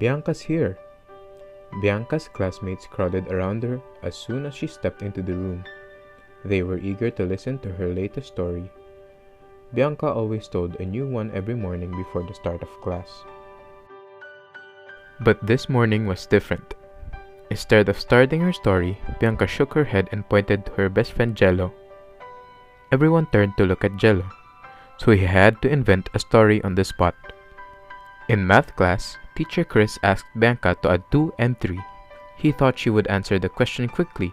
Bianca's here! Bianca's classmates crowded around her as soon as she stepped into the room. They were eager to listen to her latest story. Bianca always told a new one every morning before the start of class. But this morning was different. Instead of starting her story, Bianca shook her head and pointed to her best friend Jello. Everyone turned to look at Jello, so he had to invent a story on the spot. In math class, Teacher Chris asked Bianca to add 2 and 3. He thought she would answer the question quickly.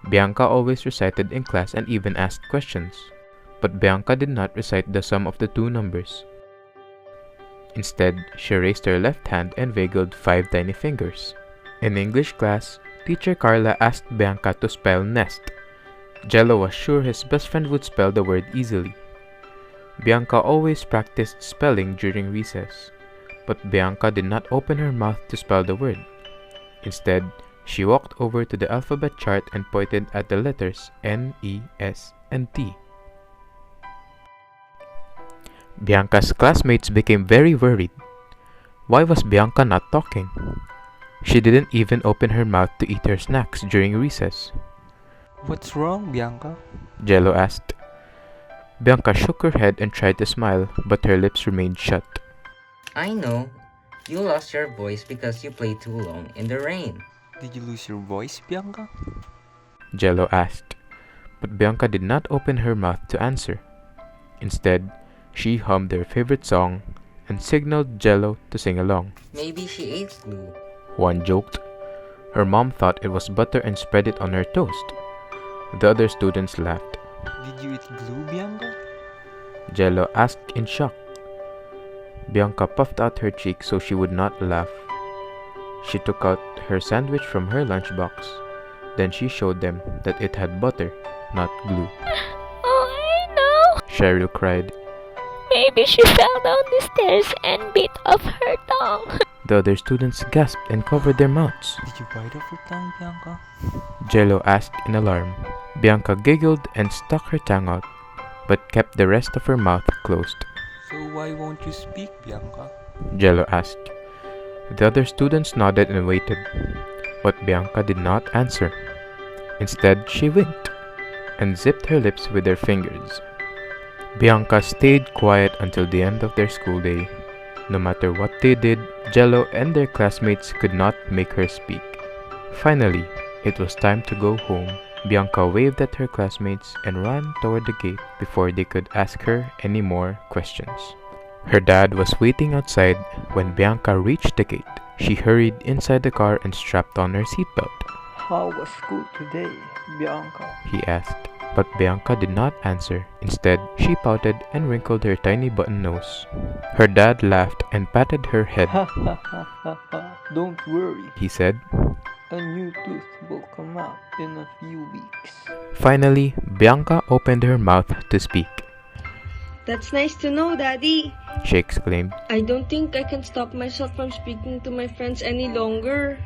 Bianca always recited in class and even asked questions. But Bianca did not recite the sum of the 2 numbers. Instead, she raised her left hand and wiggled 5 tiny fingers. In English class, Teacher Carla asked Bianca to spell nest. Jello was sure his best friend would spell the word easily. Bianca always practiced spelling during recess, but Bianca did not open her mouth to spell the word. Instead, she walked over to the alphabet chart and pointed at the letters N, E, S, and T. Bianca's classmates became very worried. Why was Bianca not talking? She didn't even open her mouth to eat her snacks during recess. What's wrong, Bianca? Jello asked. Bianca shook her head and tried to smile, but her lips remained shut. I know. You lost your voice because you played too long in the rain. Did you lose your voice, Bianca? Jello asked, but Bianca did not open her mouth to answer. Instead, she hummed their favorite song and signaled Jello to sing along. Maybe she ate glue. One joked. Her mom thought it was butter and spread it on her toast. The other students laughed. Did you eat glue, Bianca? Jello asked in shock. Bianca puffed out her cheeks so she would not laugh. She took out her sandwich from her lunchbox. Then she showed them that it had butter, not glue. Oh, I know! Cheryl cried. Maybe she fell down the stairs and bit off her tongue. The other students gasped and covered their mouths. Did you bite off her tongue, Bianca? Jello asked in alarm. Bianca giggled and stuck her tongue out, but kept the rest of her mouth closed. So why won't you speak, Bianca? Jello asked. The other students nodded and waited, but Bianca did not answer. Instead, she winked and zipped her lips with her fingers. Bianca stayed quiet until the end of their school day. No matter what they did, Jello and their classmates could not make her speak. Finally, it was time to go home. Bianca waved at her classmates and ran toward the gate before they could ask her any more questions. Her dad was waiting outside when Bianca reached the gate. She hurried inside the car and strapped on her seatbelt. How was school today, Bianca? He asked, but Bianca did not answer. Instead, she pouted and wrinkled her tiny button nose. Her dad laughed and patted her head. Ha ha ha ha ha. Don't worry, He said. a new tooth will come out in a few weeks. Finally, Bianca opened her mouth to speak. That's nice to know, Daddy. She exclaimed. I don't think I can stop myself from speaking to my friends any longer.